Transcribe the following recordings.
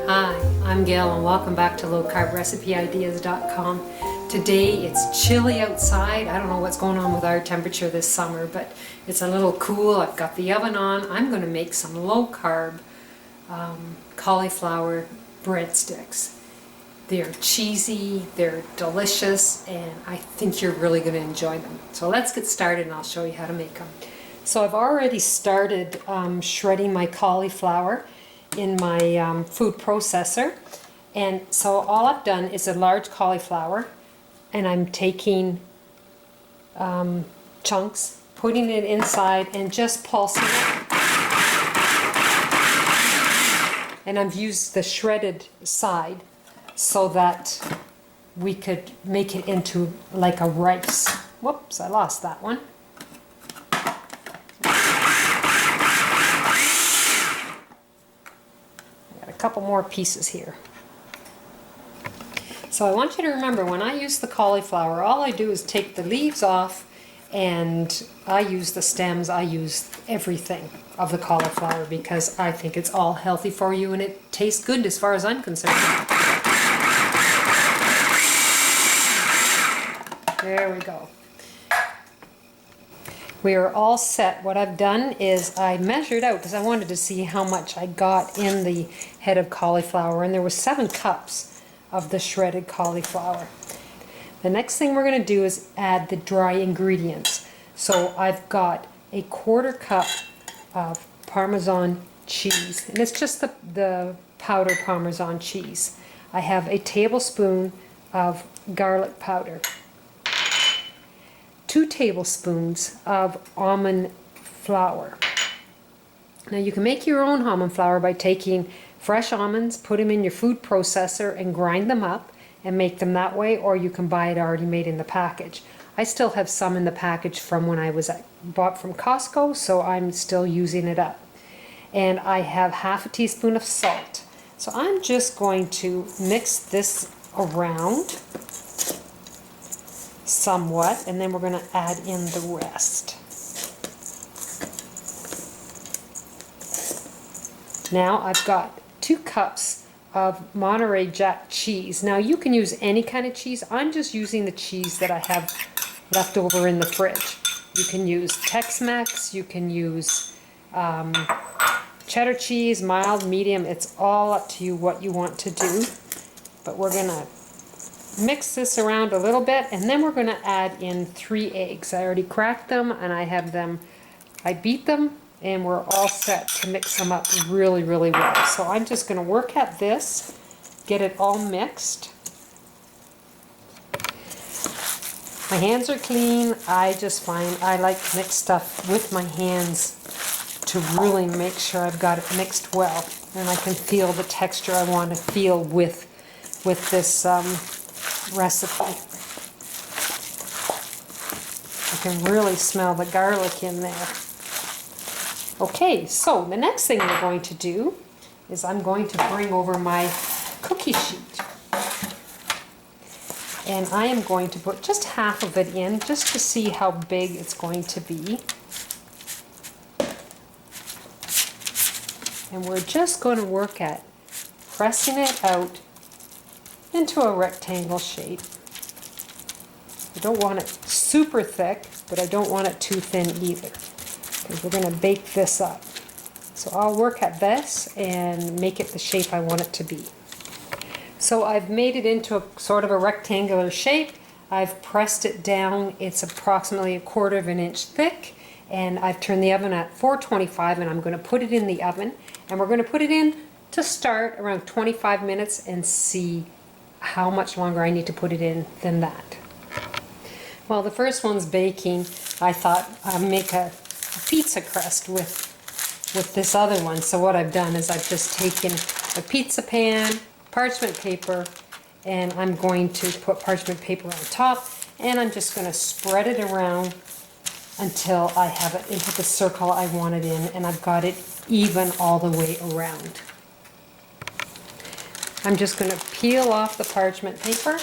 Hi, I'm Gail and welcome back to lowcarbrecipe.ideas.com. Today it's chilly outside. I don't know what's going on with our temperature this summer, but it's a little cool. I've got the oven on. I'm going to make some low-carb cauliflower breadsticks. They're cheesy, they're delicious, and I think you're really going to enjoy them. So let's get started and I'll show you how to make them. So I've already started shredding my cauliflower in my food processor, and so all I've done is a large cauliflower, and I'm taking chunks, putting it inside and just pulsing it, and I've used the shredded side so that we could make it into like a rice. Whoops, I lost that one. Couple more pieces here. So I want you to remember, when I use the cauliflower, all I do is take the leaves off, and I use the stems, I use everything of the cauliflower because I think it's all healthy for you and it tastes good as far as I'm concerned. There we go. We are all set. What I've done is I measured out because I wanted to see how much I got in the head of cauliflower, and there was 7 cups of the shredded cauliflower. The next thing we're going to do is add the dry ingredients. So I've got a 1/4 cup of Parmesan cheese, and it's just the powdered Parmesan cheese. I have a tablespoon of garlic powder, 2 tablespoons of almond flour. Now you can make your own almond flour by taking fresh almonds, put them in your food processor and grind them up and make them that way, or you can buy it already made in the package. I still have some in the package from when I bought from Costco, so I'm still using it up. And I have 1/2 teaspoon of salt. So I'm just going to mix this around somewhat, and then we're going to add in the rest. Now I've got 2 cups of Monterey Jack cheese. Now you can use any kind of cheese. I'm just using the cheese that I have left over in the fridge. You can use Tex-Mex, you can use cheddar cheese, mild, medium. It's all up to you what you want to do. But we're going to mix this around a little bit, and then we're going to add in 3 eggs. I already cracked them, and I beat them, and we're all set to mix them up really, really well. So I'm just going to work at this, get it all mixed. My hands are clean. I just find I like to mix stuff with my hands to really make sure I've got it mixed well, and I can feel the texture I want to feel with this recipe. You can really smell the garlic in there. Okay, so the next thing we're going to do is I'm going to bring over my cookie sheet. And I am going to put just 1/2 of it in just to see how big it's going to be. And we're just going to work at pressing it out into a rectangle shape. I don't want it super thick, but I don't want it too thin either, because we're going to bake this up. So I'll work at this and make it the shape I want it to be. So I've made it into a sort of a rectangular shape. I've pressed it down. It's approximately 1/4 of an inch thick, and I've turned the oven at 425, and I'm going to put it in the oven, and we're going to put it in to start around 25 minutes and see how much longer I need to put it in than that. Well, the first one's baking. I thought I'd make a pizza crust with this other one. So what I've done is I've just taken a pizza pan, parchment paper, and I'm going to put parchment paper on top, and I'm just going to spread it around until I have it into the circle I want it in, and I've got it even all the way around. I'm just going to peel off the parchment paper,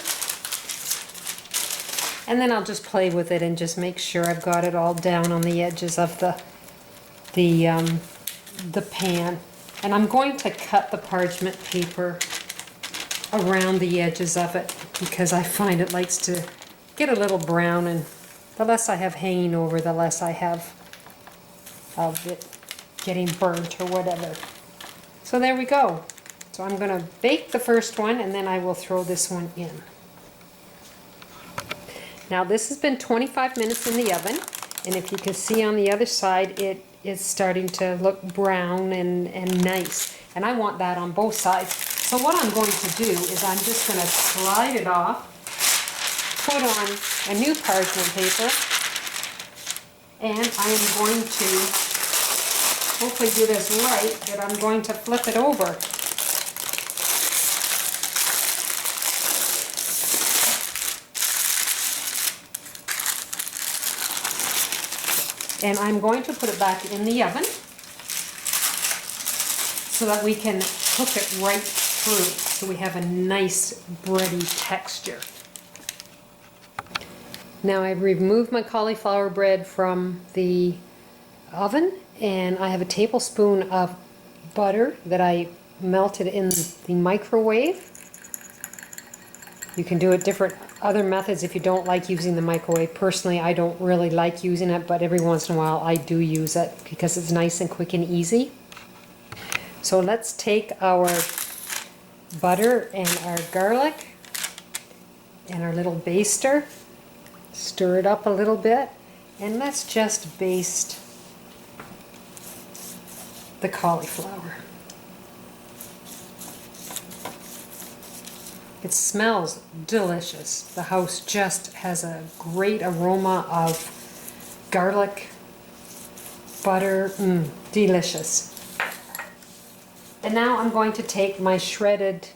and then I'll just play with it and just make sure I've got it all down on the edges of the pan. And I'm going to cut the parchment paper around the edges of it because I find it likes to get a little brown, and the less I have hanging over, the less I have of it getting burnt or whatever. So there we go. So I'm going to bake the first one, and then I will throw this one in. Now this has been 25 minutes in the oven, and if you can see on the other side, it is starting to look brown and nice. And I want that on both sides. So what I'm going to do is I'm just going to slide it off, put on a new parchment paper, and I am going to hopefully do this right, that I'm going to flip it over. And I'm going to put it back in the oven so that we can cook it right through, so we have a nice bready texture. Now I've removed my cauliflower bread from the oven, and I have a tablespoon of butter that I melted in the microwave. You can do it different other methods if you don't like using the microwave. Personally, I don't really like using it, but every once in a while I do use it because it's nice and quick and easy. So let's take our butter and our garlic and our little baster, stir it up a little bit, and let's just baste the cauliflower. It smells delicious. The house just has a great aroma of garlic, butter, delicious. And now I'm going to take my shredded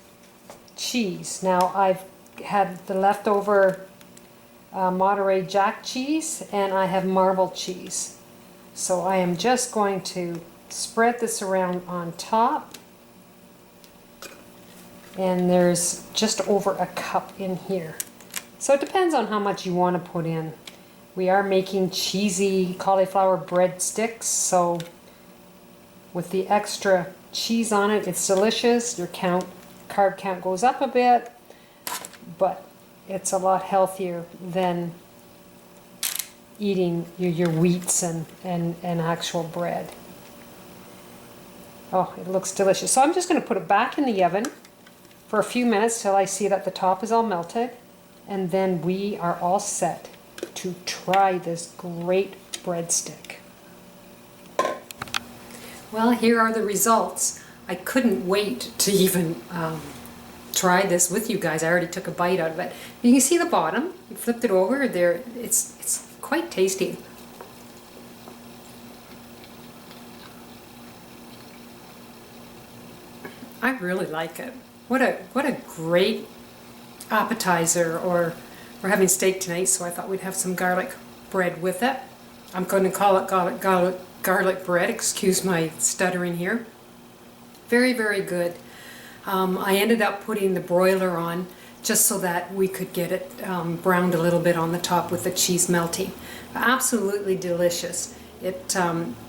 cheese. Now I've had the leftover Monterey Jack cheese, and I have marbled cheese. So I am just going to spread this around on top. And there's just over a cup in here. So it depends on how much you want to put in. We are making cheesy cauliflower breadsticks, so with the extra cheese on it, it's delicious. Your carb count goes up a bit, but it's a lot healthier than eating your wheats and actual bread. Oh, it looks delicious. So I'm just going to put it back in the oven for a few minutes till I see that the top is all melted, and then we are all set to try this great breadstick. Well, here are the results. I couldn't wait to even try this with you guys. I already took a bite out of it. You can see the bottom. You flipped it over there. It's quite tasty. I really like it. What a great appetizer, or we're having steak tonight, so I thought we'd have some garlic bread with it. I'm going to call it garlic bread, excuse my stuttering here. Very, very good. I ended up putting the broiler on just so that we could get it browned a little bit on the top with the cheese melting. Absolutely delicious. I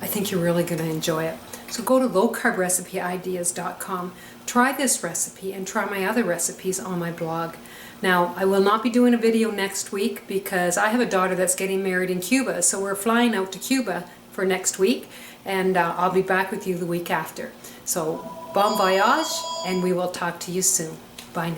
think you're really going to enjoy it. So go to lowcarbrecipe.ideas.com. Try this recipe and try my other recipes on my blog. Now, I will not be doing a video next week because I have a daughter that's getting married in Cuba, so we're flying out to Cuba for next week, and I'll be back with you the week after. So, bon voyage, and we will talk to you soon. Bye.